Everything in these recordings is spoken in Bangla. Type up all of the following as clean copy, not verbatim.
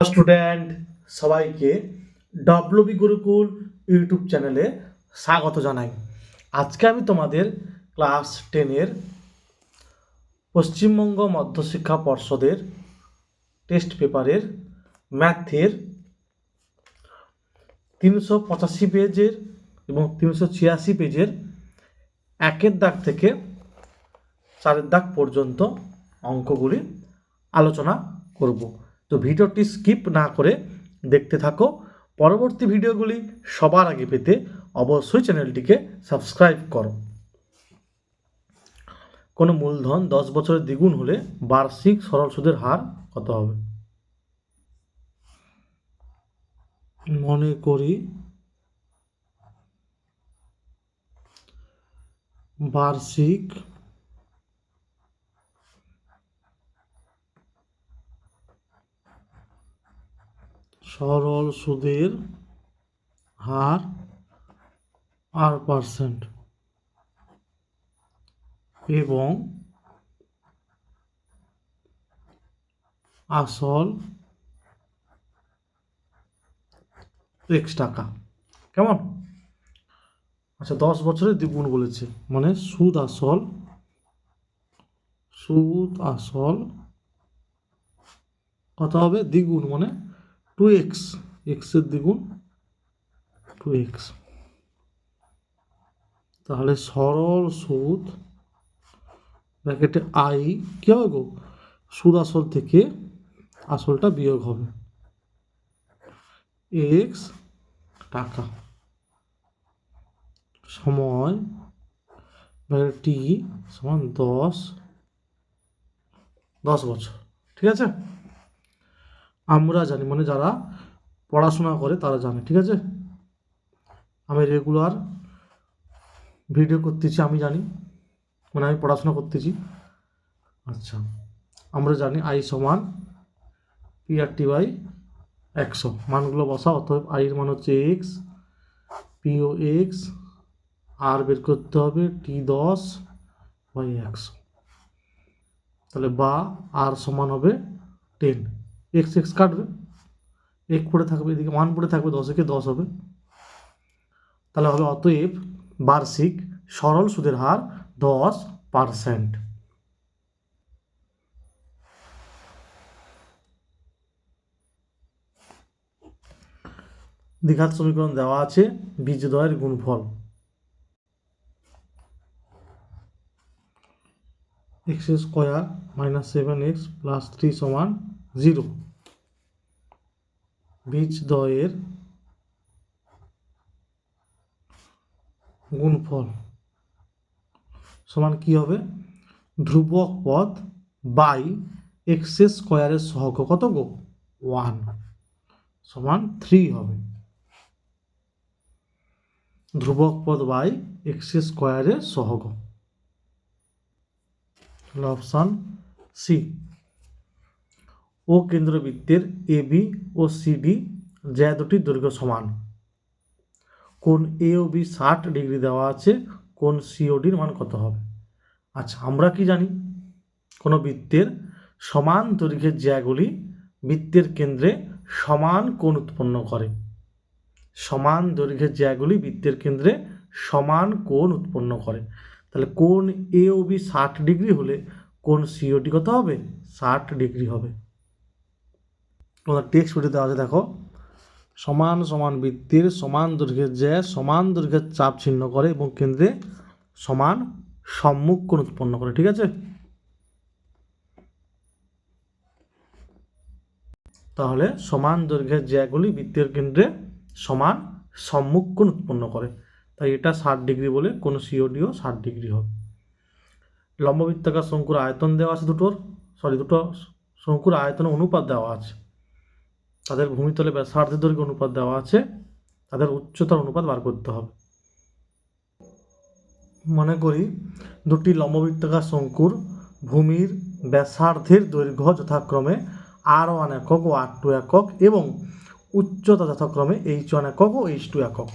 স্টুডেন্ট সবাইকে ডব্লিউবি গুরুকুল ইউটিউব চ্যানেলে স্বাগত জানাই। আজকে আমি তোমাদের ক্লাস 10-এর পশ্চিমবঙ্গ মধ্যশিক্ষা পর্ষদের টেস্ট পেপারের ম্যাথের 385 পেজের এবং 386 পেজের 1-এর দাগ থেকে 4-এর দাগ পর্যন্ত অঙ্কগুলি আলোচনা করব। তো ভিডিওটি স্কিপ না করে দেখতে থাকো। পরবর্তী ভিডিওগুলি সবার আগে পেতে অবশ্যই চ্যানেলটিকে সাবস্ক্রাইব করো। কোনো মূলধন 10 বছরের দ্বিগুণ হলে বার্ষিক সরল সুদের হার কত হবে? মনে করি বার্ষিক সরল সুদের হার 8% এবং আসল x টাকা। কেমন? আচ্ছা, 10 বছরের দ্বিগুণ বলেছে, মানে সুদ আসল কত হবে? দ্বিগুণ মানে 2x, x এর দ্বিগুণ 2x। তাহলে সরল সুদ ব্র্যাকেটে আই কি হবে গো? সুদ আসল থেকে আসলটা বিয়োগ হবে, x টাকা, সময় টি সমান 10 বছর। ঠিক আছে, আমরা জানি, মানে যারা পড়াশোনা করে তারা জানে। ঠিক আছে, আমি রেগুলার ভিডিও করতেছি, আমি জানি, মানে আমি পড়াশোনা করতেছি। আচ্ছা, আমরা জানি আই সমান PRT বাই 100। মানগুলো বসা, অতএব আই এর মান হচ্ছে x, PO x, আর বের করতে হবে T10 বাই 100। তাহলে বা আর সমান হবে 10, x কাটবে, এক পড়ে থাকবে, এদিকে মান পড়ে থাকবে, 10-এ 10 হবে। তাহলে হবে অতএব বার্ষিক সরল সুদের হার 10%। দ্বিঘাত সমীকরণ দেওয়া আছে, বীজদ্বয়ের গুণফল x² - 7x + 3 সমান 0। বীজদ্বয়ের গুণফল সমান কি হবে? ধ্রুবক পদ বাই x² এর সহগ কত গো? 1 সমান 3 হবে। ধ্রুবক পদ বাই x² এর সহগ, অপশন সি। ও কেন্দ্রবৃত্তের AB ও CD যা দুটি দৈর্ঘ্য সমান, কোণ AOB 60 ডিগ্রি দেওয়া আছে, কোণ COD মান কত হবে? আচ্ছা, আমরা কি জানি, কোনো বৃত্তের সমান দৈর্ঘ্যের জ্যাগুলি বৃত্তের কেন্দ্রে সমান কোণ উৎপন্ন করে। সমান দৈর্ঘ্যের জ্যাগুলি বৃত্তের কেন্দ্রে সমান কোণ উৎপন্ন করে। তাহলে কোণ AOB 60 ডিগ্রি হলে কোণ COD কত হবে? 60 ডিগ্রি হবে। তোমার টেক্সট বইতে দেওয়া আছে, দেখো, সমান সমান বৃত্তের সমান দৈর্ঘ্যের জ্যা সমান দৈর্ঘ্যের চাপ ছিন্ন করে এবং কেন্দ্রে সমান সম্মুখ কোণ উৎপন্ন করে। ঠিক আছে, তাহলে সমান দৈর্ঘ্যের জ্যাগুলি বৃত্তের কেন্দ্রে সমান সম্মুখ কোণ উৎপন্ন করে, তাই এটা 60 ডিগ্রি বলে কোণ CODও 60 ডিগ্রি হবে। লম্ববৃত্তাকার শঙ্কুর আয়তন দেওয়া আছে, দুটো শঙ্কুর আয়তন অনুপাত দেওয়া আছে, তাদের ভূমিতলে ব্যাসার্ধের দৈর্ঘ্য অনুপাত দেওয়া আছে, তাদের উচ্চতার অনুপাত বার করতে হবে। মনে করি দুটি লম্ববৃত্তাকার শঙ্কুর ভূমির ব্যাসার্ধের দৈর্ঘ্য যথাক্রমে R1 একক ও R2 একক এবং উচ্চতা যথাক্রমে H1 একক ও H2 একক।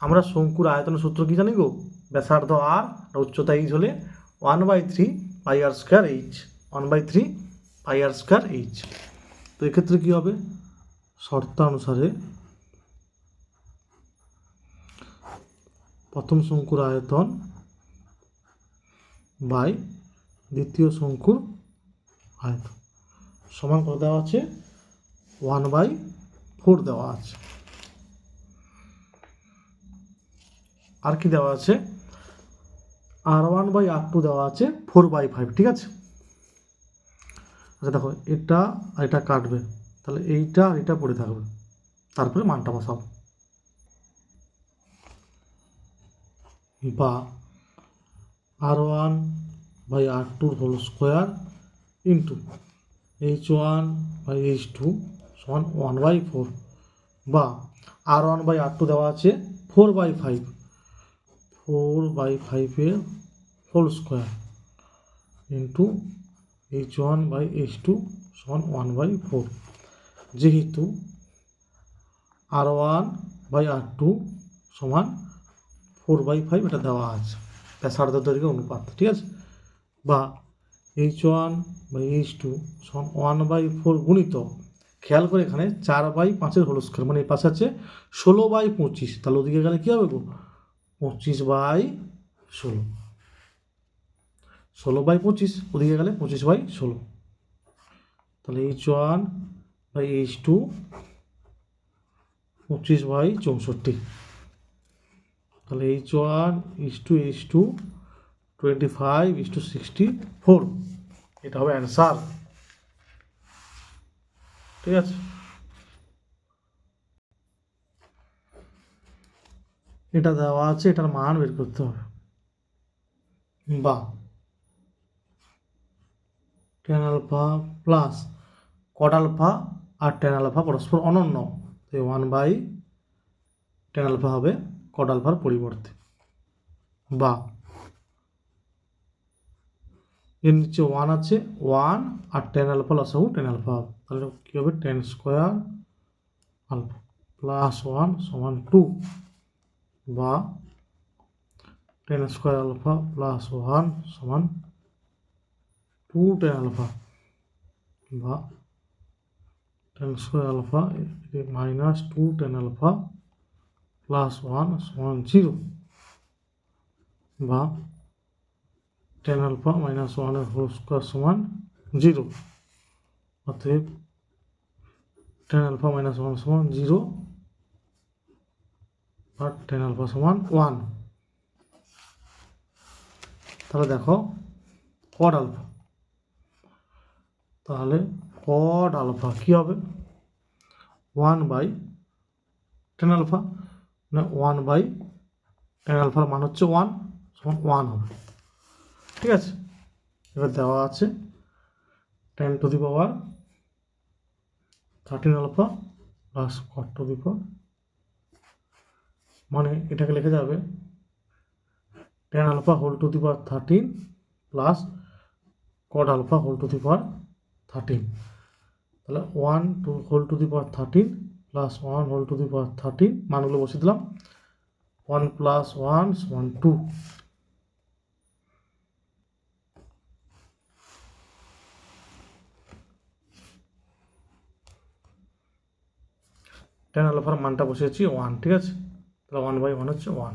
আমরা শঙ্কুর আয়তনের সূত্র কি জানি গো? ব্যাসার্ধ R, উচ্চতা H হলে 1/3 πr² H, 1/3 πr² H। তো এক্ষেত্রে কি হবে? শর্তানুসারে প্রথম শঙ্কুর আয়তন বাই দ্বিতীয় শঙ্কুর আয়তন সমান কত দেওয়া আছে 1/4 দেওয়া আছে। আর কি দেওয়া আছে R1/R2 দেওয়া আছে 4/5, ঠিক আছে। আচ্ছা দেখো এটা আর এটা কাটবে, তাহলে এইটা আর এটা পড়ে থাকবে, তারপরে মানটা বসাবো। বা R1/R2 whole square into H1/H2 সমান 1/4, বা R1/R2 দেওয়া আছে 4/5 এর হোল স্কোয়ার ইন্টু H1/H2 সমান 1/4। যেহেতু R1/R2 সমান 4/5 এটা দেওয়া আছে ব্যাসার্ধ দৈর্ঘ্য অনুপাত, ঠিক আছে। বা H1/H2 সমান 1/4 গুণিত, খেয়াল করে এখানে 4/5 হোল স্কোয়ার, মানে এই পাশে আছে 16/25, তাহলে ওদিকে গেলে কী হবে গো 25/16, 16/25 ওদিকে গেলে 25/16, তাহলে H1/H2 25/64, তাহলে H1:H2 25:64, এটা হবে অ্যান্সার, ঠিক আছে। এটা দেওয়া আছে, এটার মান বের করতে হবে। বা tan alpha plus cot alpha আর tan আলফা পরস্পর অনন্য, 1/tan আলফা হবে cot আলফার পরিবর্তে। বা এর নিচে 1 আছে, 1 আর tan আলফা লসাগু tan আলফা হবে, তাহলে কী হবে tan স্কোয়ার আলফা প্লাস 1 সমান 2, বা tan স্কোয়ার আলফা প্লাস 1 সমান 2 tan আলফা, বা tan square alpha minus 2 tan alpha plus 1 সমান 0, বা tan আলফা মাইনাস 1 এর হোল স্কোয়ার সমান 0। অতএব tan আলফা মাইনাস 1 সমান 0 আর tan আলফা সমান 1। তাহলে দেখো cot আলফা, তাহলে cot আলফা কী হবে 1/tan আলফা, না 1/tan আলফার মান হচ্ছে 1 সমান 1 হবে, ঠিক আছে। এবার দেওয়া আছে tan to the power 13 alpha plus cot to the power, মানে এটাকে লিখে যাবে tan alpha whole to the power 13 প্লাস cot alpha whole to the power 13, তাহলে 1 হোল টু দি পাওয়ার 13 প্লাস 1 হোল টু দি পাওয়ার 13, মানগুলো বসিয়ে দিলাম, 1 প্লাস 1 সমান 2। tan আলফার মানটা বসিয়েছি 1, ঠিক আছে, তাহলে 1/1 হচ্ছে 1,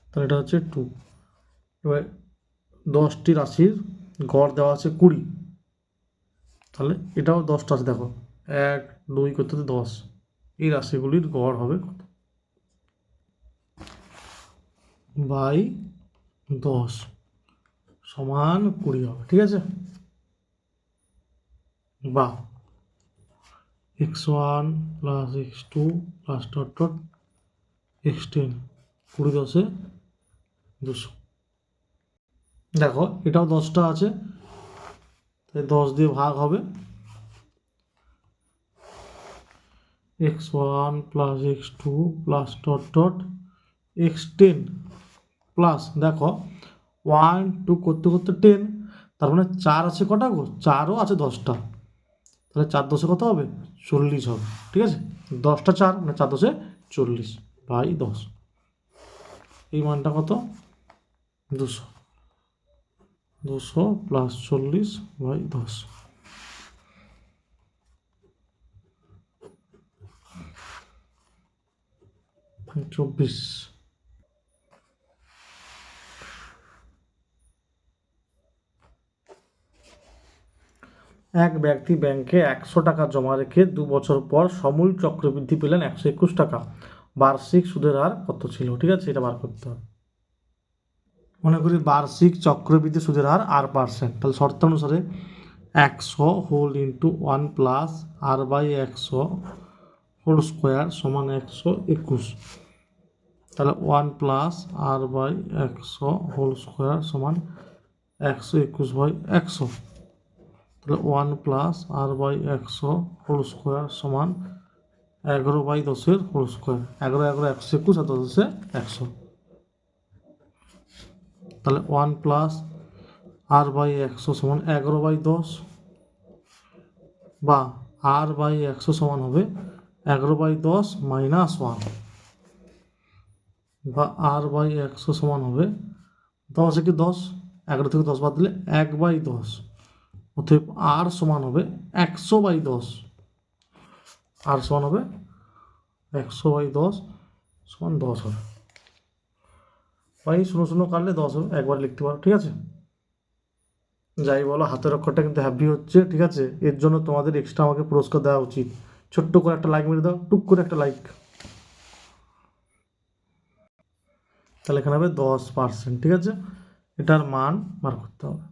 তাহলে এটা হচ্ছে 2। এবার 10টি রাশির গড় দেওয়া আছে 20, তাহলে এটাও 10টা আছে, দেখো 1 2 করতে 10, এই রাশিগুলির গড় হবে কত বাই 10 সমান 20 হবে, ঠিক আছে। বা x1 plus x2 plus dot dot x10, 20 10 200, দেখো এটাও 10টা আছে, তাই 10 দিয়ে ভাগ হবে, x1 plus x2 plus dot dot x10 plus, দেখো 1 2 করতে করতে 10, তার মানে 4 আছে কটা গো, 4ও আছে 10টা, তাহলে 4 10 কত হবে 40 হবে, ঠিক আছে। 10টা 4 মানে 4 10 40 বাই 10, এই মানটা কত 200 প্লাস 40 বাই 10। 24। এক ব্যক্তি ব্যাংকে 100 টাকা জমা রেখে 2 বছর পর সমূল চক্রবৃদ্ধি পেলেন 121 টাকা। বার্ষিক সুদের হার কত ছিল? ঠিক আছে, এটা বার করতে হবে। মনে করি বার্ষিক চক্রবৃদ্ধি সুদের হার R%, তাহলে শর্তানুসারে 100 whole into 1 plus R/100 whole square সমান 121। তাহলে 1 প্লাস R/100 হোল স্কোয়ার সমান 121/100। তাহলে 1 প্লাস R/100 হোল স্কোয়ার সমান 11/10 হোল স্কোয়ার। 11 11 121 আর 10 100। তাহলে 1 প্লাস R/100 সমান 11/10, বা R/100 সমান হবে 11/10 মাইনাস 1, বা R/100 সমান হবে 10 একে 10, 11 থেকে 10 বাদ দিলে 1/10। অতএব R সমান হবে 100/10। R সমান হবে 100/10 সমান 10 হবে। ভাই 0 কাটলে 10 হবে, একবার লিখতে পারো। ঠিক আছে, যাই বলো হাতের অক্ষরটা কিন্তু হ্যাভি হচ্ছে। ঠিক আছে, এর জন্য তোমাদের এক্সট্রা আমাকে পুরস্কার দেওয়া উচিত। ছোট্ট করে একটা লাইক মেরে দাও, টুক করে একটা লাইক। তাহলে এখানে হবে 10%। ঠিক আছে, এটার মান বার করতে হবে।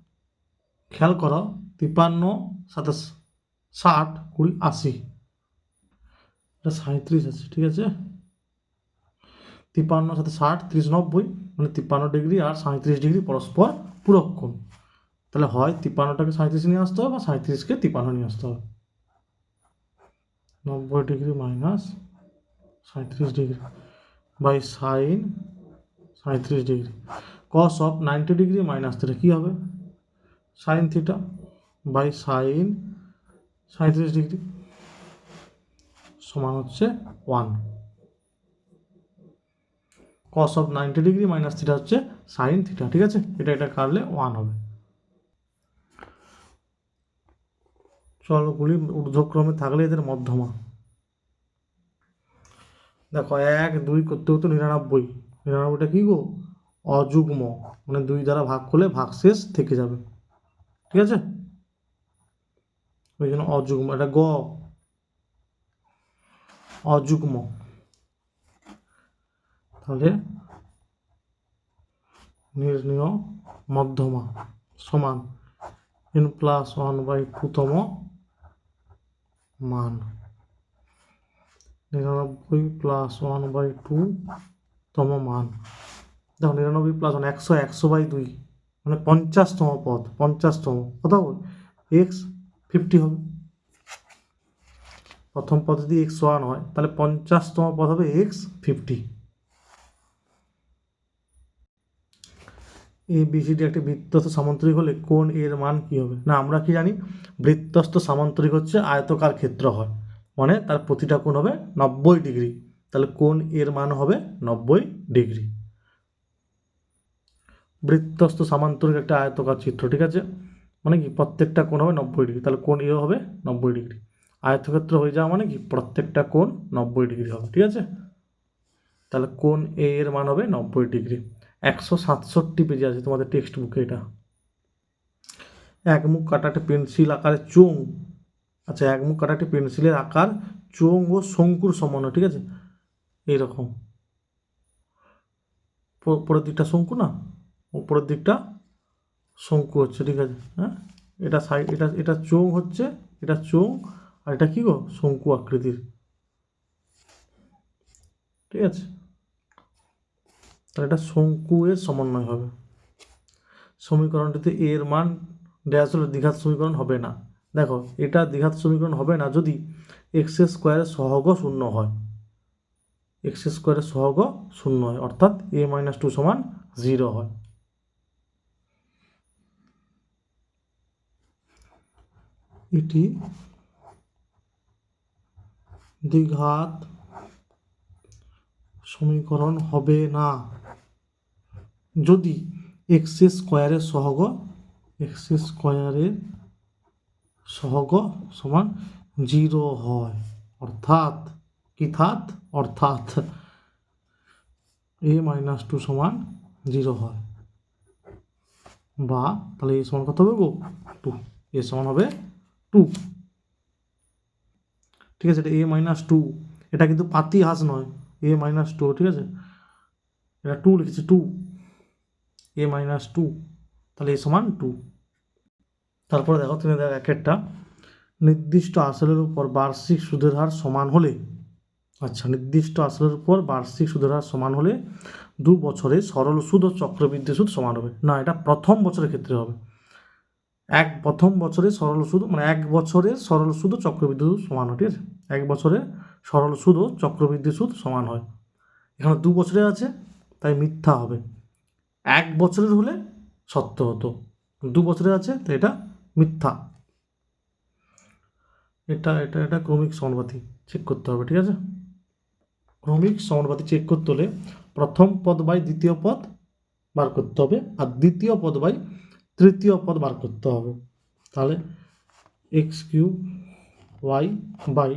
খেয়াল করো, 53 সাথে 60 20 80, এটা 37 আছে। ঠিক আছে, 53 সাথে 60 30 90, মানে 53 ডিগ্রি আর 37 ডিগ্রি পরস্পর পূরক কোণ। তাহলে হয় 53টাকে 37 নিয়ে আসতে হবে, বা 37কে 53 নিয়ে আসতে হবে। 90 degree minus 37 degree by sine 37 degree. Cos of 90 degree minus theta কী হবে? Sine theta by sine 37 degree সমান হচ্ছে 1। Cos of 90 degree minus theta হচ্ছে সাইন থিটা। ঠিক আছে, এটা কাটলে 1 হবে। চলগুলি ঊর্ধ্বক্রমে থাকলে এদের মধ্যমা। দেখো 1 2 করতে করতে 99। 99টা কী গো? অযুগ্ম, মানে 2 দ্বারা ভাগ করলে ভাগশেষ থেকে যাবে। ঠিক আছে, ওই জন্য অযুগ্ম, এটা গ অযুগ্ম। তাহলে নির্ণীয় মধ্যমা সমান n+1/2 তম মান। 99 + 1/2 তম মান। দেখো 99 + 1 100, 100/2 মানে 50তম পদ। 50তম কত হবে? x50 হবে। প্রথম পদ যদি x1 হয়, তাহলে 50তম পদ হবে x50। ABCD একটি বৃত্তস্থ সামান্তরিক হলে কোণ এর মান কি হবে? না, আমরা কি জানি, বৃত্তস্থ সামান্তরিক হচ্ছে আয়তকার ক্ষেত্র হয়, মানে তার প্রতিটা কোণ হবে 90 ডিগ্রি। তাহলে কোণ এর মান হবে 90 ডিগ্রি। বৃত্তস্থ সামান্তরিক একটা আয়তকার চিত্র। ঠিক আছে, মানে কি প্রত্যেকটা কোণ হবে 90 ডিগ্রি, তাহলে কোণ এ হবে 90 ডিগ্রি। আয়তক্ষেত্র হয়ে যাওয়া মানে কি প্রত্যেকটা কোণ 90 ডিগ্রি হবে। ঠিক আছে, তাহলে কোণ এ এর মান হবে 90 ডিগ্রি। 167 পেজে আছে তোমাদের টেক্সট বুকে এটা। এক মুখ কাটা একটা পেন্সিল আকারের চোঙ। আচ্ছা, এক মুখ কাটা একটা পেন্সিলের আকার চোঙ ও শঙ্কুর সমান। ঠিক আছে, এইরকম উপরের দিকটা শঙ্কু, না উপরের দিকটা শঙ্কু হচ্ছে। ঠিক আছে, হ্যাঁ, এটা সাইড, এটা চোঙ হচ্ছে, এটা চোঙ, আর এটা কি গো? শঙ্কু আকৃতির। ঠিক আছে, তাহলে এটা শঙ্কু এর সমন্বয় হবে। সমীকরণটিতে এর মান ড্যাশ হলে দ্বিঘাত সমীকরণ হবে না। দেখো, এটা দ্বিঘাত সমীকরণ হবে না যদি x² সহগ 0 হয়। x² সহগ 0 হয়, অর্থাৎ a-2 সমান 0 হয়। এটি দ্বিঘাত সমীকরণ হবে না যদি x² সহগ সমান 0 হয়। অর্থাৎ কি থাত? অর্থাৎ a মাইনাস টু সমান 0 হয়, বা তাহলে a সমান কত হবে গো 2, a সমান হবে 2। ঠিক আছে, এটা a মাইনাস 2, এটা কিন্তু পাতি হাস নয়, a মাইনাস 2, ঠিক আছে, এটা 2 লিখেছে 2, a মাইনাস 2, তাহলে a সমান 2। তারপরে দেখো তুমি দেখো এক একটা, নির্দিষ্ট আসলের উপর বার্ষিক সুদের হার সমান হলে, আচ্ছা নির্দিষ্ট আসলের উপর বার্ষিক সুদের হার সমান হলে 2 বছরে সরল সুদ ও চক্রবৃদ্ধি সুদ সমান হবে। না, এটা প্রথম বছরের ক্ষেত্রে হবে। প্রথম বছরে সরল সুদ মানে 1 বছরে সরল সুদ ও চক্রবৃদ্ধি সুদ সমান হয়, ঠিক আছে, 1 বছরে সরল সুদ ও চক্রবৃদ্ধি সুদ সমান হয়। এখানে 2 বছরে আছে তাই মিথ্যা হবে, 1 বছরের হলে সত্য হতো, 2 বছরে আছে তাই এটা মিথ্যা। এটা ক্রমিক সমানুপাতি চেক করতে হবে, ঠিক আছে, ক্রমিক সমানুপাতি চেক করতে হলে প্রথম পদ বাই দ্বিতীয় পদ বার করতে হবে, আর দ্বিতীয় পদ বাই তৃতীয় পদ বার করতে হবে। তাহলে X cube Y by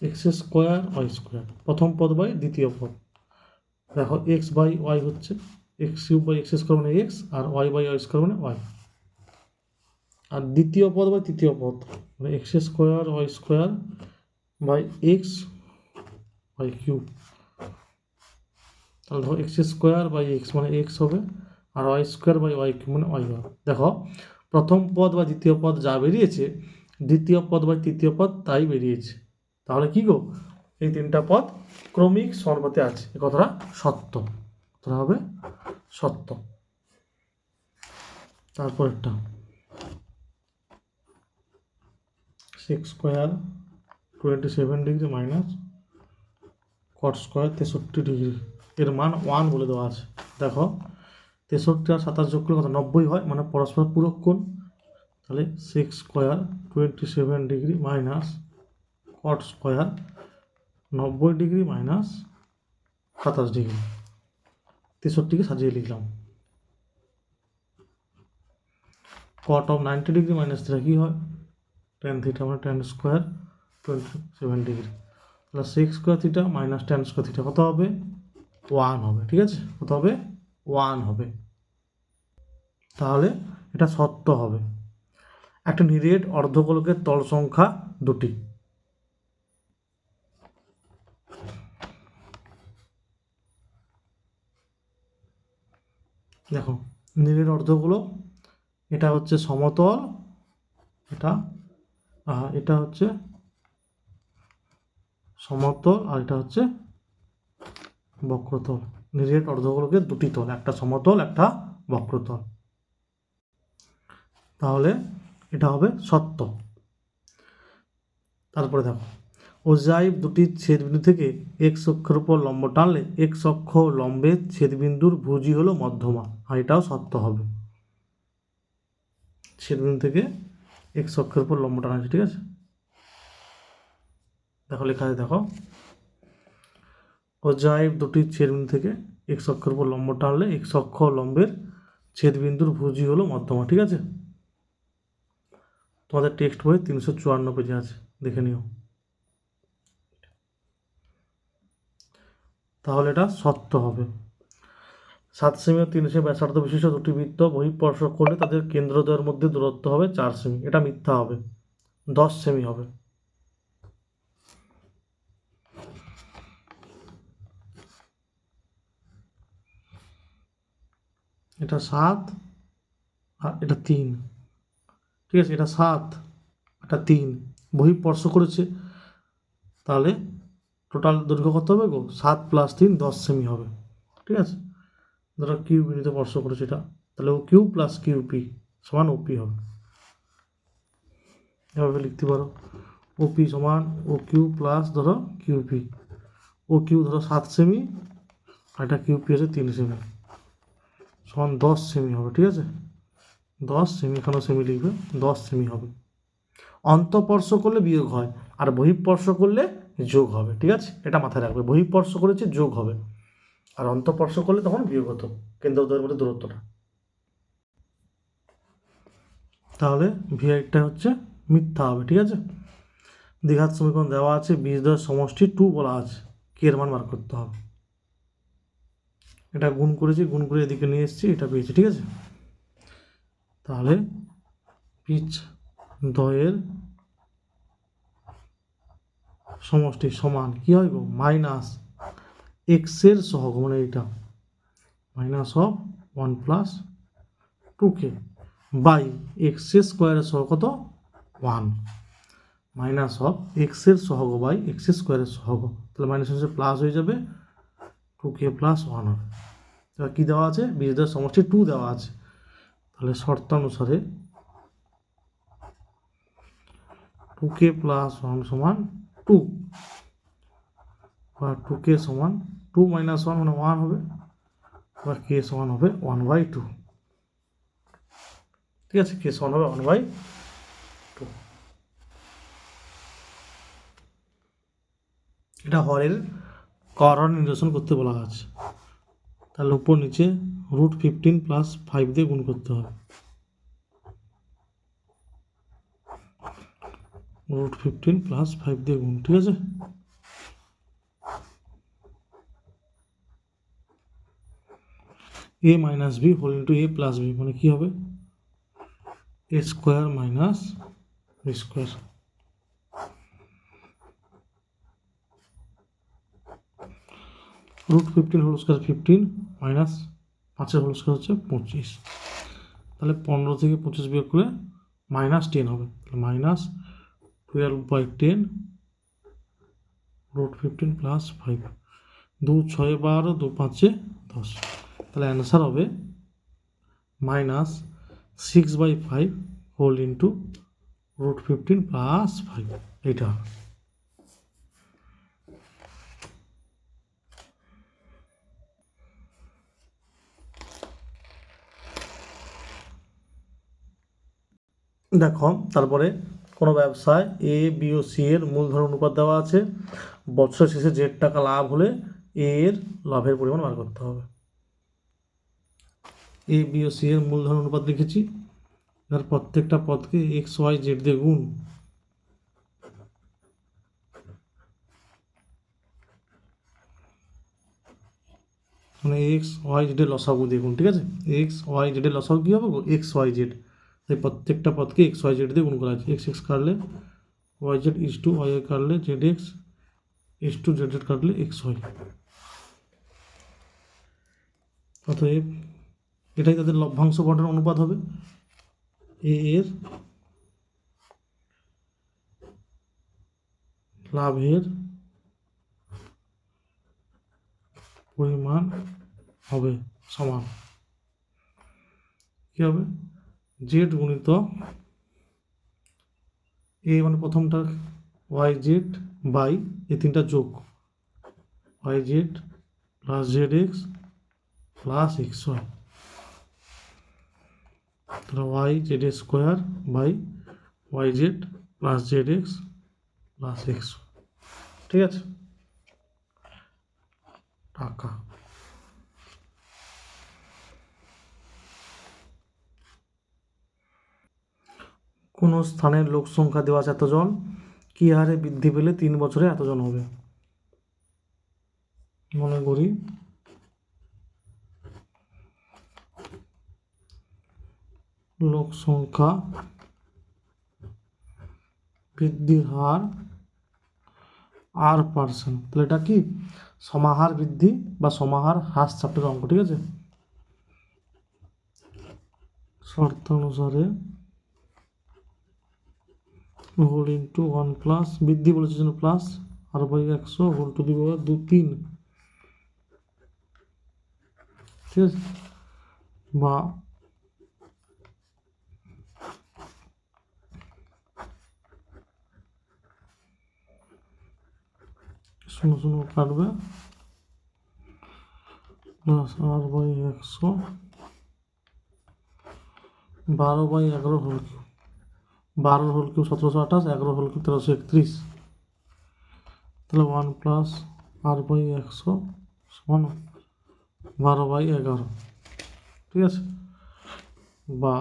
X square Y square, প্রথম পদ বাই দ্বিতীয় পদ। দেখো এক্স বাই ওয়াই হচ্ছে X cube by X square মানে এক্স, আর ওয়াই বাই ওয়াই স্কোয়ার মানে ওয়াই, আর দ্বিতীয় পদ বাই তৃতীয় পদ মানে X square Y square by X Y cube. তাহলে দেখো এক্স স্কোয়ার বাই এক্স মানে এক্স হবে, আর Y square by Y cube মানে ওয়াই হবে। দেখো প্রথম পদ বা দ্বিতীয় পদ যা বেরিয়েছে, দ্বিতীয় পদ বা তৃতীয় পদ তাই বেরিয়েছে। তাহলে কি গো, এই 3টা পদ ক্রমিক সমানুপাতে আছে, এ কথাটা সত্য, কথাটা হবে সত্য। তারপরেরটা 6 square 27 degree minus cot square 63 degree, এর মান 1 বলে দেওয়া আছে। দেখো 63 আর 27 যোগ করলে কত 90 হয়, মানে পরস্পর পূরক কোণ। তাহলে 6 square 27 degree minus cot square 90 degree minus 27 degree, 63কে সাজিয়ে লিখলাম। Cot of 90 degree minus theta কী হয়, টেন থিটা মানে টেন স্কোয়ার 27 ডিগ্রি, তাহলে 6 square theta minus tan square theta কত হবে 1 হবে, ঠিক আছে, কত হবে 1 হবে। তাহলে এটা সত্য হবে। একটা নিরেট অর্ধগোলকের তল সংখ্যা 2টি। দেখো নিরেট অর্ধগোলক, এটা হচ্ছে সমতল, এটা হচ্ছে সমতল, আর এটা হচ্ছে বক্রতল। নিরেট অর্ধগোলকের 2টি তল, একটা সমতল একটা বক্রতল, তাহলে এটা হবে সত্য। তারপরে দেখো অজাইব দুটি ছেদবিন্দু থেকে এক্স অক্ষের উপর লম্ব টানলে এক্স অক্ষ লম্বের ছেদবিন্দুর ভুজি হলো মধ্যমা, আর এটাও সত্য হবে। ছেদবিন্দু থেকে এক্স অক্ষের উপর লম্ব টানা আছে, ঠিক আছে, দেখো লেখা আছে, দেখো অজাইব দুটি ছেদবিন্দু থেকে এক্স অক্ষের উপর লম্ব টানলে এক্স অক্ষ লম্বের ছেদবিন্দুর ভুজি হলো মধ্যমা, ঠিক আছে, তোমাদের টেক্সট বই 354 পেজে আছে, দেখে নিও। তাহলে এটা সত্য হবে। 7 সেমি ও 3 সেমি ব্যাসার্ধ বিশিষ্ট দুটি বৃত্ত বহিঃস্পর্শ করলে তাদের কেন্দ্রদ্বয়ের মধ্যে দূরত্ব হবে 4 সেমি, এটা মিথ্যা হবে, 10 সেমি হবে। এটা 7 আর এটা 3, ঠিক আছে, এটা 7 এটা 3 বহিঃস্পর্শ করেছে, তাহলে টোটাল দৈর্ঘ্য কত হবে গো 7 + 3 10 সেমি হবে, ঠিক আছে। ধরো কিউ বিন্দুতে স্পর্শ করেছে এটা, তাহলে ও কিউ প্লাস কিউপি সমান ওপি হবে, এভাবে লিখতে পারো, ওপি সমান ও কিউ প্লাস ধরো কিউপি, ও কিউ ধরো 7 সেমি আর এটা কিউপি আছে 3 সেমি সমান 10 সেমি হবে, ঠিক আছে, 10 সেমি, এখানেও সেমি লিখবে, 10 সেমি হবে। অন্তঃস্পর্শ করলে বিয়োগ হয় আর বহিঃস্পর্শ করলে যোগ হবে, ঠিক আছে, এটা মাথায় রাখবে, বহিঃস্পর্শ করেছে যোগ হবে, আর অন্তঃস্পর্শ করলে তখন বিয়োগ হতো কেন্দ্রদ্বয়ের মধ্যে দূরত্বটা। তাহলে ভিআইটা হচ্ছে মিথ্যা হবে, ঠিক আছে। দ্বিঘাত সমীকরণ দেওয়া আছে, বীজদ্বয়ের সমষ্টি 2 বলা আছে, কে এর মান বার করতে হবে। এটা গুণ করেছি, গুণ করে এদিকে নিয়ে এসেছি, এটা পেয়েছি। ঠিক আছে, তাহলে পিচ দ্বয়ের সমষ্টি সমান কি হয় গো, মাইনাস এক্সের সহগ, মানে এইটা minus of 1 plus 2k by এক্সের স্কোয়ারের সহগ কত 1, মাইনাস অফ এক্সের সহগ বাই এক্সের স্কোয়ারের সহগ, তাহলে মাইনাস হচ্ছে প্লাস হয়ে যাবে, 2k প্লাস 1 হবে। এবার কী দেওয়া আছে, বীজদ্বয়ের সমষ্টি 2 দেওয়া আছে, তাহলে শর্তানুসারে 2k প্লাস 1 সমান 2, বা 2k সমান 2 মাইনাস 1 মানে 1 হবে, বা k সমান হবে 1/2। ঠিক আছে, k সমান হবে 1/2। এটা হরের কারণ নির্দেশন করতে বলা আছে, তাহলে উপর নিচে √15 প্লাস 5 দিয়ে গুণ করতে হবে, √15 প্লাস 5 দিয়ে গুণ। ঠিক আছে, a minus B whole into a plus B, মানে কি হবে, a square minus B square. √15 whole square 15 minus 5 whole square হচ্ছে 25, তাহলে 15 থেকে 25 বিয়োগ করে -10 হবে, তাহলে -12/10 √15 প্লাস 5, 2 6 12, 2 5 10, তাহলে অ্যান্সার হবে -6/5 হোল ইন্টু √15 প্লাস 5, এইটা হবে। দেখো তারপরে কোনো ব্যবসায় এ বি ও সি এর মূলধন অনুপাত দেওয়া আছে, বছর শেষে যে টাকা লাভ হলে এ এর লাভের পরিমাণ বার করতে হবে। এ বি ও সি এর মূলধন অনুপাত লিখেছি, এবার প্রত্যেকটা পদকে এক্স ওয়াই জেড দিয়ে গুণ, মানে এক্স ওয়াই জেডের লসাগু দিয়ে গুণ। ঠিক আছে, এক্স ওয়াই জেডের লসাগু কী হবে, এক্স ওয়াই জেড, তাই প্রত্যেকটা পদকে এক্স ওয়াই জেড দিয়ে গুণ করা আছে, এক্স এক্স কাটলে Y Z is to, Y কাটলে Z x is to, Z Z কাটলে এক্স ওয়াই। অতএব এটাই তাদের লভ্যাংশ গঠনের অনুপাত হবে, এ এর লাভের পরিমাণ হবে সমান কী হবে, জেড গুণিত এ, মানে প্রথমটা ওয়াই জেড বাই এই তিনটা যোগ, Y Z plus Z X plus X Y, তাহলে Y Z square by Y Z plus Z X plus X. ঠিক আছে, টাকা কোনো স্থানের লোক সংখ্যা দেওয়া আছে এতজন, কী হারে বৃদ্ধি পেলে 3 বছরে এতজন হবে। মনে করি লোক সংখ্যা বৃদ্ধির হার r%, তাহলে এটা কি সমাহার বৃদ্ধি বা সমাহার হ্রাস চ্যাপ্টারের অঙ্ক। ঠিক আছে, শর্তানুসারে হোল ইন্টু 1 প্লাস বৃদ্ধি বলেছে জন্য plus r/100 whole to the power 2 3। ঠিক আছে, বা শূন্য শূন্য কাটবে, plus r/100 12/11 whole cube, 12 whole cube 1728, 11 whole cube 1331, তাহলে 1 প্লাস r/100 সমান 12/11। ঠিক আছে, বা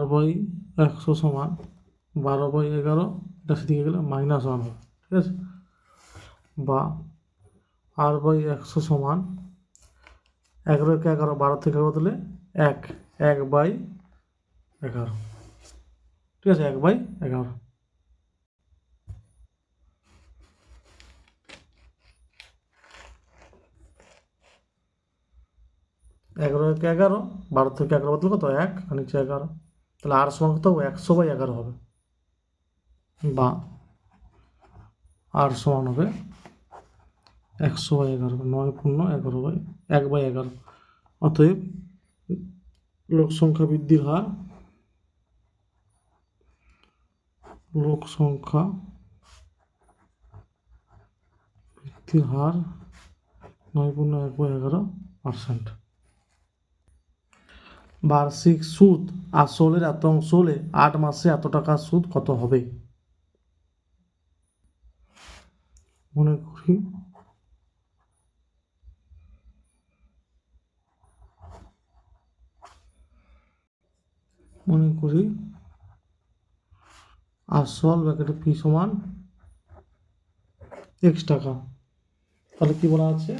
r/100 সমান 12/11, এটা সেদিকে গেলে -1 হবে। ঠিক আছে, বা r/100 সমান 11 কে 11, 12 থেকে বদলে 1/11, ঠিক আছে, 1/11। 11 কে 11, 12 থেকে 11 বদলে কত, 1 আর নিচে 11, তাহলে আর সমান কত, 100/11 হবে, বা আর সমান হবে 100/11, 9×11/1/11। অতএব লোক সংখ্যা বৃদ্ধির হার 9×11%। বার্ষিক সুদ আসলের এত অংশ হলে 8 মাসে এত টাকা সুদ কত হবে? মনে করি আসল ব্র্যাকেটে পি সমান x টাকা। তাহলে কি বলা আছে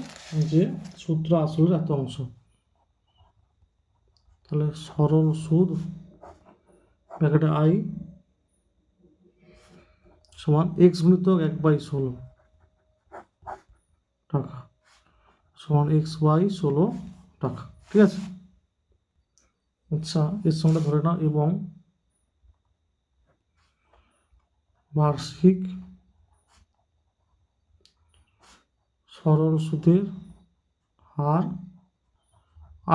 যে সূত্র আসলের এত অংশ, তাহলে সরল সুদ ব্র্যাকেটে i সমান x গুণিতক 1/16 টাকা সমান x/16 টাকা, ঠিক আছে। আচ্ছা, এর সঙ্গে ধরে নাও এবং বার্ষিক সরল সুদের হার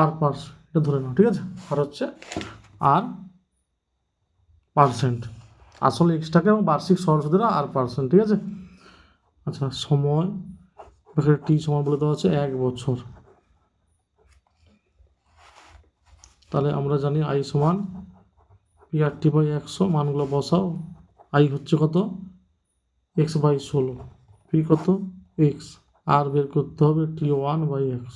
r%, এটা ধরে নাও, ঠিক আছে। আর হচ্ছে r%, আসলে x টাকা এবং বার্ষিক সরল সুদের r%, ঠিক আছে। আচ্ছা, সময় এখানে টি সমান বলে দেওয়া আছে 1 বছর। তাহলে আমরা জানি i সমান p/100, মানগুলো বসাও। i হচ্ছে কত, x/16, p কত, x, আর বের করতে হবে t1/100।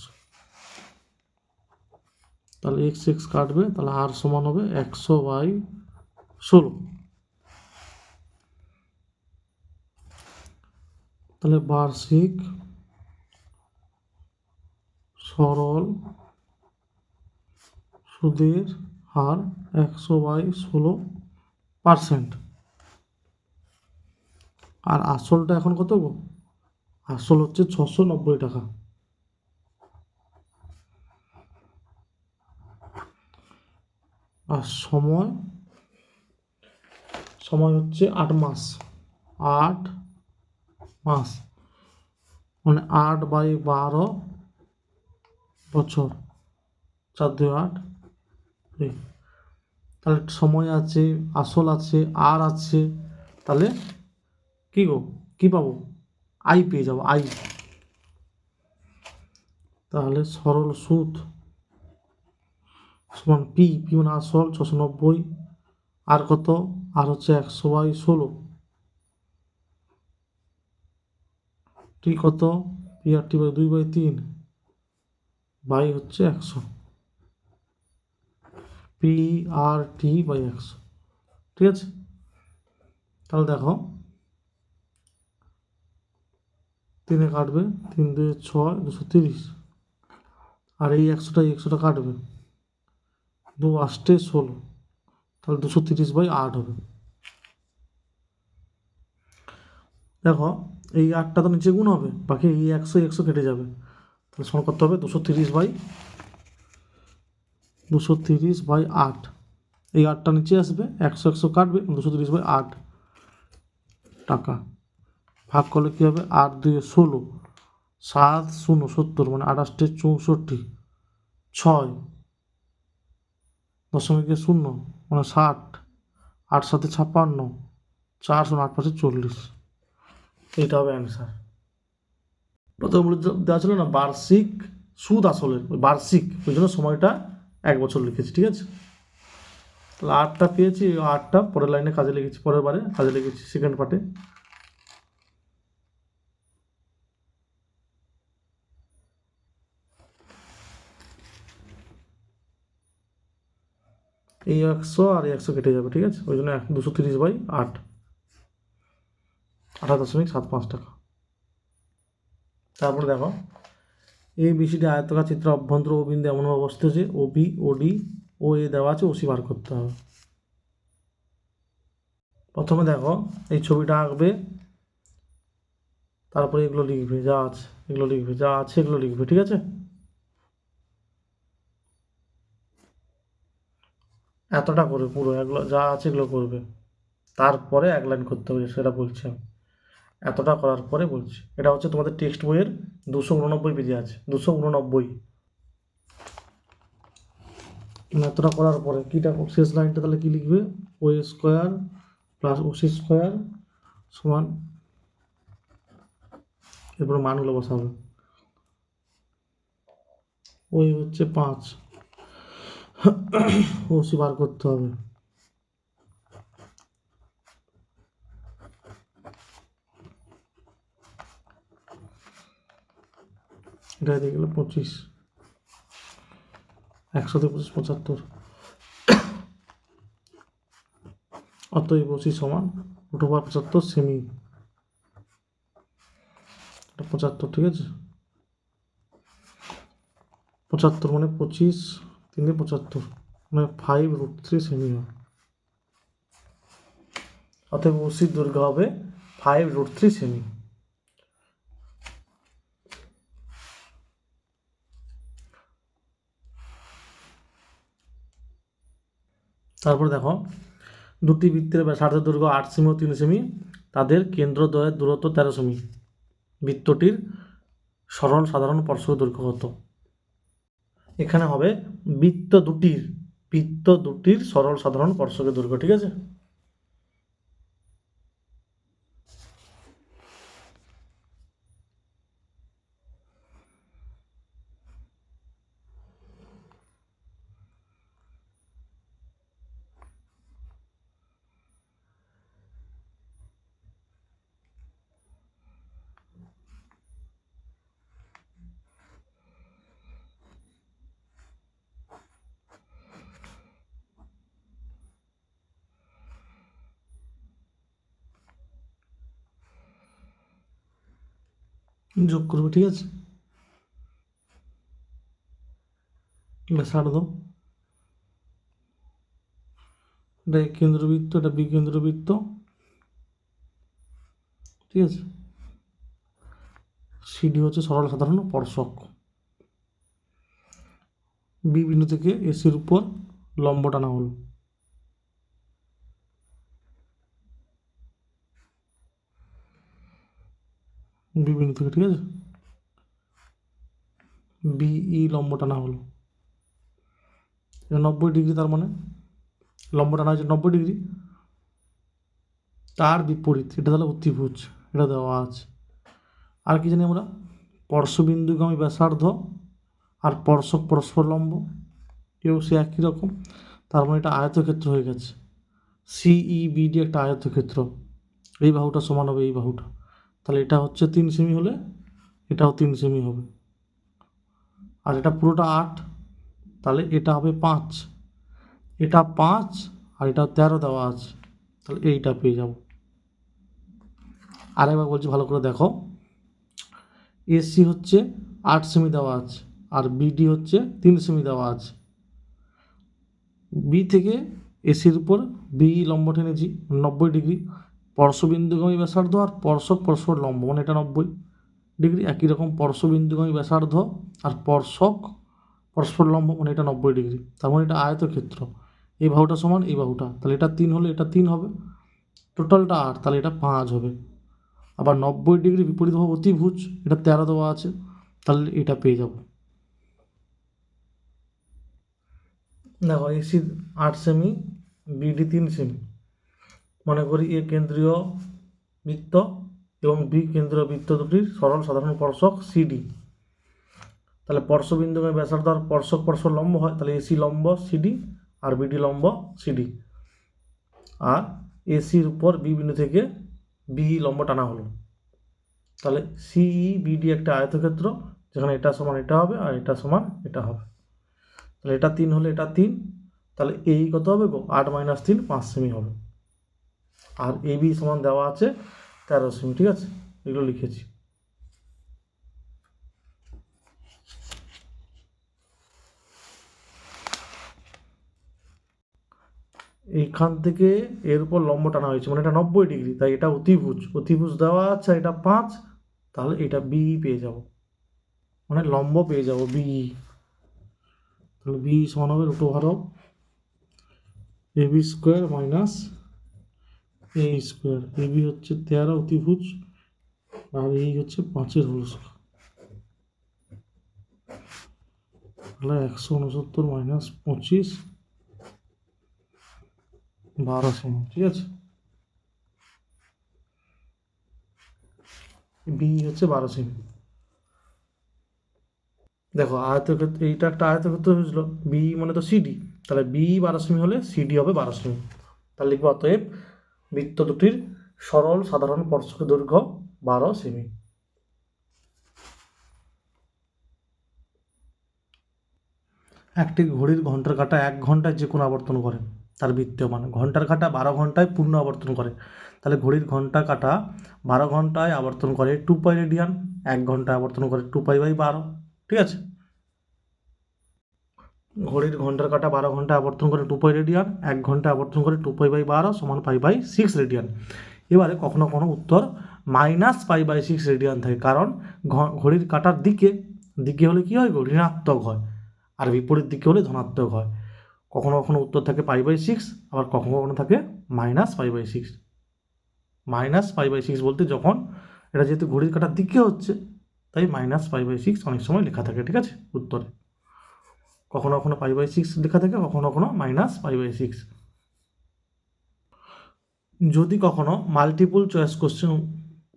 তাহলে x কাটবে, তাহলে r সমান হবে 100/16। তাহলে বার্ষিক সরল সুদের হার 100/16%। আর আসলটা এখন কত গো, আসল হচ্ছে 690 টাকা। আর সময় হচ্ছে 8 মাস, 8 মাস মানে 8/12 বছর, 4×2=8। তাহলে সময় আছে, আসল আছে, আর আছে, তাহলে কি গো, কি পাবো, আই পেয়ে যাবো, আই। তাহলে সরল সুদ সমান পি মানে আসল 690, আর কত, আর হচ্ছে 100/16, টি কত, p/2/3 বাই হচ্ছে 100, p/t/100, ঠিক আছে। তাহলে দেখো 3 কাটবে, 3×2=6, 230, আর এই 100টা কাটবে, 2×8=16, তাহলে 230/8 হবে। দেখো এই 8টা তো নিচে গুণ হবে, বাকি এই 100 কেটে যাবে, তাহলে সমান করতে হবে 230/8। এই 8টা নিচে আসবে, 100 কাটবে, 230/8 টাকা। ভাগ করলে কী হবে, 8×2=16, 7×0=70, মানে 8×8=64, 6.0 মানে 60, 8×7=56, 4×8=40। এইটা হবে অ্যান্সার। প্রথম দেওয়া ছিল না বার্ষিক সুদ আসলের, ওই বার্ষিক, ওই জন্য সময়টা 1 বছর লিখেছি, ঠিক আছে। তাহলে 8টা পেয়েছি, 8টা পরের লাইনে কাজে লেগেছি, পরের বারে কাজে লেগেছি, সেকেন্ড পার্টে। এই 100 আর 100 কেটে যাবে, ঠিক আছে, ওই জন্য 230/8, 18.75 টাকা। তারপরে দেখো ABCD আয়তকার চিত্র অভ্যন্তর ও বিন্দু এমন অবস্থিত যে OB OD OA দেওয়া আছে, OC বার করতে হবে। প্রথমে দেখো এই ছবিটা আঁকবে, তারপরে এগুলো লিখবে যা আছে, এগুলো লিখবে যা আছে, এগুলো লিখবে, ঠিক আছে? এতটা করে পুরো এগুলো যা আছে এগুলো করবে, তারপরে এক লাইন করতে হবে, সেটা বলছি আমি। এতটা করার পরে বলছি, এটা হচ্ছে তোমাদের টেক্সট বইয়ের 289 পেজে আছে, 289। এতটা করার পরে কিটা শেষ লাইনটা তাহলে কি লিখবে? OA square plus OC square সমান, এরপরে মানগুলো বসাবে। ওই হচ্ছে 5, OC বার করতে হবে। এটা দিয়ে গেলে 25, 100 থেকে 25 75। অতএব OC সমান √75 সেমি, 75, ঠিক আছে? 75 মানে 25 3 75 মানে 5√3 সেমি হবে। অতএব OC দৈর্ঘ্য হবে 5√3 সেমি। তারপর দেখো দুটি বৃত্তের ব্যাসার্ধের দৈর্ঘ্য 8 সেমি ও 3 সেমি, তাদের কেন্দ্রদ্বয়ের দূরত্ব 13 সেমি। বৃত্তটির সরল সাধারণ স্পর্শক দৈর্ঘ্য কত? এখানে হবে বৃত্ত দুটির সরল সাধারণ স্পর্শকের দৈর্ঘ্য, ঠিক আছে? যোগ করবো, ঠিক আছে? ব্যাসার্ধ, এটা কেন্দ্রবৃত্ত, এটা বিকেন্দ্রবৃত্ত, ঠিক আছে? CD হচ্ছে সরল সাধারণ স্পর্শক। বি বিন্দু থেকে এসির উপর লম্ব টানা হলো, বি বিন্দু থেকে, ঠিক আছে? BE লম্ব টানা হলো, এটা 90 ডিগ্রি, তার মানে লম্ব টানা হচ্ছে 90 ডিগ্রি। তার বিপরীত এটা তাহলে অতিভুজ, এটা দেওয়া আছে। আর কি জানি আমরা? স্পর্শবিন্দুগামী ব্যাসার্ধ আর স্পর্শক পরস্পর লম্ব, এও সে একই রকম, তার মানে এটা আয়তক্ষেত্র হয়ে গেছে। CEBD একটা আয়তক্ষেত্র, এই বাহুটা সমান হবে এই বাহুটা, তাহলে এটা হচ্ছে 3 সেমি হলে এটাও 3 সেমি হবে। আর এটা পুরোটা 8, তাহলে এটা হবে 5, এটা 5 আর এটা 13 দেওয়া আছে, তাহলে এইটা পেয়ে যাব। আরেকবার বলছি, ভালো করে দেখো। AC হচ্ছে 8 সেমি দেওয়া আছে, আর BD হচ্ছে 3 সেমি দেওয়া আছে। B থেকে এসির উপর BE লম্ব টেনেছি 90 ডিগ্রি, স্পর্শবিন্দুগামী ব্যাসার্ধ আর স্পর্শক পরস্পর লম্ব, মানে এটা 90 ডিগ্রি। একই রকম স্পর্শবিন্দুগামী ব্যাসার্ধ আর স্পর্শক পরস্পর লম্ব, মানে এটা 90 ডিগ্রি, তার মানে এটা আয়তক্ষেত্র। এই বাহুটা সমান এই বাহুটা, তাহলে এটা 3 হলে এটা 3 হবে, টোটালটা 8, তাহলে এটা 5 হবে। আবার 90 ডিগ্রি বিপরীত বাহু অতিভুজ, এটা 13 দেওয়া আছে, তাহলে এটা পেয়ে যাব। দেখো AC 8 সেমি, BD 3 সেমি, মনে করি A কেন্দ্রীয় বৃত্ত এবং B কেন্দ্রীয় বৃত্ত দুটির সরল সাধারণ স্পর্শক CD। তাহলে স্পর্শবিন্দুগামী ব্যাসার্ধ আর স্পর্শক পরস্পর লম্ব হয়, তাহলে AC লম্ব CD আর BD লম্ব CD। আর ACর উপর B বিন্দু থেকে BE লম্ব টানা হলো, তাহলে CEBD একটা আয়তক্ষেত্র, যেখানে এটা সমান এটা হবে আর এটা সমান এটা হবে। তাহলে এটা 3 হলে এটা 3, তাহলে এই কত হবে গো? 8 - 3 5 সেমি হবে। আর AB সমান দেওয়া আছে 13 সেমি, ঠিক আছে? এগুলো লিখেছি। এইখান থেকে এর উপর লম্ব টানা হয়েছে, মানে এটা 90 ডিগ্রি, তাই এটা অতিভুজ। অতিভুজ দেওয়া আছে, এটা 5, তাহলে এটা বি পেয়ে যাব, মানে লম্ব পেয়ে যাব বি। তাহলে বি সমান হবে root over of A B square minus A square. A B হচ্ছে 13 অতিভুজ, আর এই হচ্ছে 5-এর হোল স্কোয়ার, তাহলে 169 মাইনাস 25 12 সেমি। ঠিক আছে, বি হচ্ছে 12 সেমি। দেখো আয়তক্ষেত্র, এইটা একটা আয়তক্ষেত্র হয়েছিল, বি মানে তো সিডি, তাহলে বি 12 সেমি হলে সিডি হবে 12 সেমি। তাহলে লিখবো অতএব বৃত্ত দুটির সরল সাধারণ স্পর্শকের দৈর্ঘ্য 12 সেমি। একটি ঘড়ির ঘন্টার কাঁটা 1 ঘন্টায় যে কোনো আবর্তন করে তার বৃত্তীয় মান, ঘন্টার কাঁটা 12 ঘন্টায় পূর্ণ আবর্তন করে, তাহলে ঘড়ির ঘন্টা কাঁটা 12 ঘন্টায় আবর্তন করে 2 পাই রেডিয়ান, 1 ঘন্টায় আবর্তন করে 2 পাই বাই 12। ঠিক আছে, ঘড়ির ঘন্টার কাঁটা 12 ঘন্টায় আবর্তন করে 2 পাই রেডিয়ান, 1 ঘন্টায় আবর্তন করে 2 পাই বাই 12 সমান পাই বাই 6 রেডিয়ান। এবারে কখনো কখনো উত্তর মাইনাস পাই বাই 6 রেডিয়ান থাকে, কারণ ঘড়ির কাঁটার দিকে দিকে হলে কী হয়, ঋণাত্মক হয়, আর বিপরীত দিকে হলে ধনাত্মক হয়। কখনো কখনো উত্তর থাকে পাই বাই 6, আবার কখনো কখনো থাকে minus pi by 6। Minus pi by 6 বলতে যখন এটা যেহেতু ঘড়ির কাঁটার দিকে হচ্ছে, তাই মাইনাস পাই বাই 6 অনেক সময় লেখা থাকে। ঠিক আছে, উত্তরে কখনো কখনো পাই বাই 6 লেখা থাকে, কখনো কখনো মাইনাস পাই বাই 6। যদি কখনো মাল্টিপল চয়েস কোশ্চেন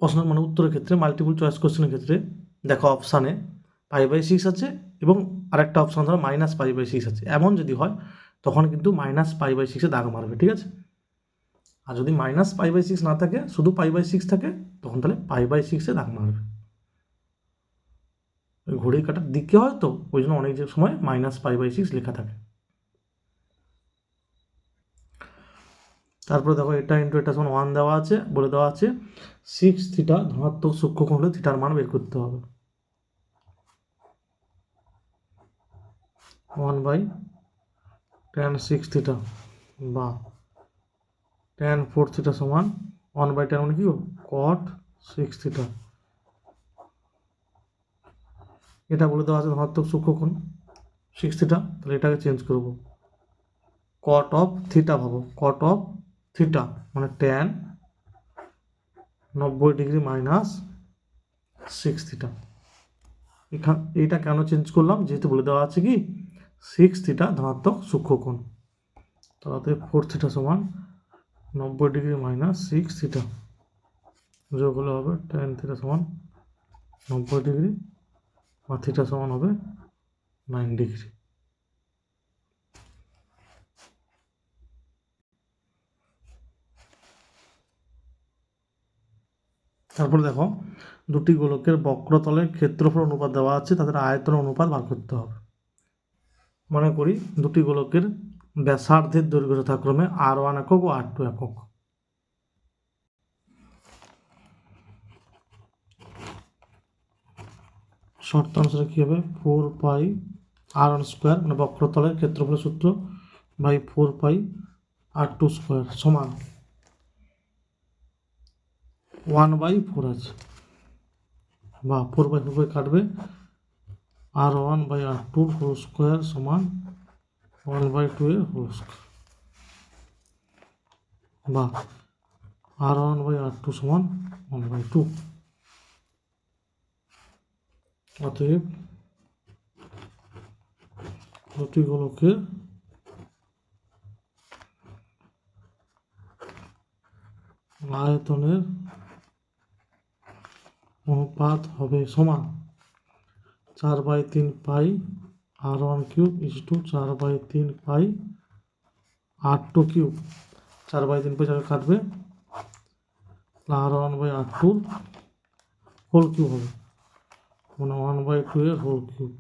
প্রশ্ন, মানে উত্তরের ক্ষেত্রে মাল্টিপল চয়েস কোশ্চেনের ক্ষেত্রে দেখো অপশানে পাই বাই 6 আছে এবং আরেকটা অপশান ধরো মাইনাস পাই বাই 6 আছে, এমন যদি হয় তখন কিন্তু মাইনাস পাই বাই 6-এ দাগ মারবে। ঠিক আছে, আর যদি মাইনাস পাই বাই 6 না থাকে, শুধু পাই বাই 6 থাকে, তখন তাহলে পাই বাই 6-এ দাগ মারবে। ওই ঘড়ির কাঁটার দিকে হয় তো ওই জন্য অনেক সময় মাইনাস পাই বাই 6 লেখা থাকে। তারপরে দেখো এটা ইন্টু এটা সমান 1 দেওয়া আছে, বলে দেওয়া আছে 6 থিটা ধনাত্মক সূক্ষ্মকোণ হলে থিটার মান বের করতে হবে। 1 বাই tan 6 থিটা বা tan 4 থিটা সমান 1 বাই tan মানে কি cot 6 থিটা। এটা বলে দেওয়া আছে ধনাত্মক সূক্ষ্মকোণ 6 থিটা, তাহলে এটাকে চেঞ্জ করব, cot অফ থিটা ভাবো, cot অফ থিটা মানে tan 90 ডিগ্রি মাইনাস 6 থিটা। এইটা কেন চেঞ্জ করলাম, যেহেতু বলে দেওয়া আছে কি 6 থিটা ধনাত্মক সূক্ষ্মকোণ, তাহলে 4 থিটা সমান 90 ডিগ্রি মাইনাস 6 থিটা, যোগ হলে হবে tan থিটা সমান 90 ডিগ্রি বা থিটা সমান হবে 9 ডিগ্রি। তারপরে দেখো দুটি গোলকের বক্রতলের ক্ষেত্রফল অনুপাত দেওয়া আছে, তাদের আয়তন অনুপাত বার করতে হবে। মনে করি দুটি গোলকের ব্যাসার্ধের দৈর্ঘ্য যথাক্রমে R1 একক ও R2 একক। শর্ত অনুসারে কী হবে, 4 পাই R1 স্কোয়ার মানে বক্রতলের ক্ষেত্রফলের সূত্র বাই 4 পাই R2 স্কোয়ার সমান 1/4 আছে, বা 4/4 কাটবে, R1 by R2 whole square সমান 1/2 এর হোল স্কোয়ার, বা R1 বাই R2 সমান 1/2। অতএব দুটি গোলকের আয়তনের অনুপাত হবে সমান 4/3 পাই R1 কিউব ইসটু 4/3 পাই R2 কিউব। 4/3 পাই 4 কাটবে, R1 by R2 whole cube হবে, মানে 1/2 এর হোল কিউব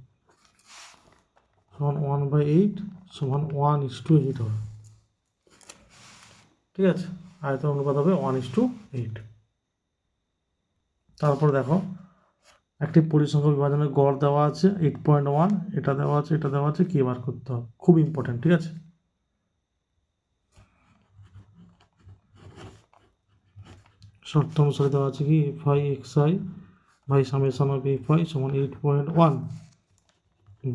সমান 1/8 সমান 1:8 হবে। ঠিক আছে, আয়তন অনুপাত হবে 1:8। তারপর দেখো একটি পরিসংখ্যা বিভাজনের গড় দেওয়া আছে 8.1, এটা দেওয়া আছে, এটা দেওয়া আছে, কি বার করতে হবে, খুব ইম্পর্টেন্ট। ঠিক আছে, শর্ত অনুসারে দেওয়া আছে কি F I X I by summation of F I সমান 8.1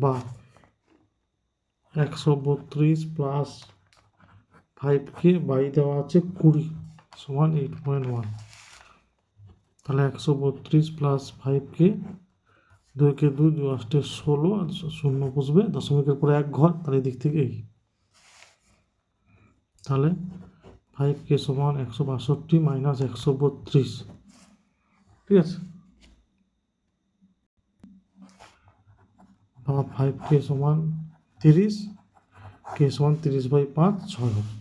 বা 132 প্লাস 5কে বাই দেওয়া আছে 20 সমান 8.1। তাহলে 132 প্লাস 5কে 2 কে 2 2 8 16 আর শূন্য বসবে, দশমিকের পরে 1 ঘর, তাহলে এদিক থেকে এই, তাহলে 5কে সমান 162 মাইনাস 132, ঠিক আছে, বা 5কে সমান 30, কে সমান 30/5 6 হবে।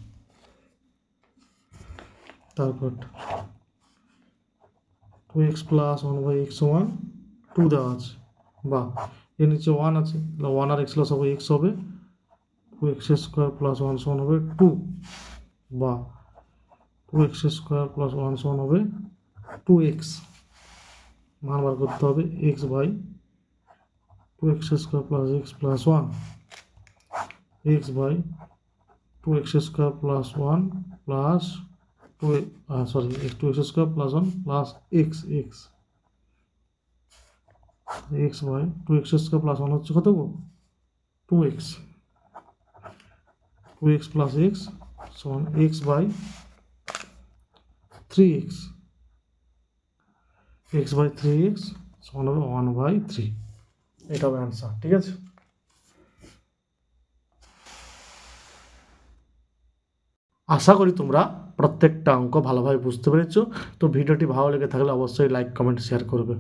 তারপর 2x প্লাস 1/x সমান 2 দেওয়া আছে, বা এর নিচে 1 আছে, তাহলে 1 আর x প্লাস হবে x হবে 2x স্কোয়ার প্লাস 1 সমান হবে 2, বা 2x স্কোয়ার প্লাস 1 সমান হবে 2x, মান বার করতে হবে x by 2x square plus x plus 1, x by 2x square plus 1 plus 2x square plus 1 plus x by 2x square plus 1 হচ্ছে কত গো 2x, 2x প্লাস x সমান x by 3x, x by 3x সমান হবে 1/3, এটা হবে অ্যান্সার, ঠিক আছে। আশা করি তোমরা প্রত্যেকটা অঙ্ক ভালোভাবে বুঝতে পেরেছো। তো ভিডিওটি ভালো লেগে থাকলে অবশ্যই লাইক কমেন্ট শেয়ার করবে।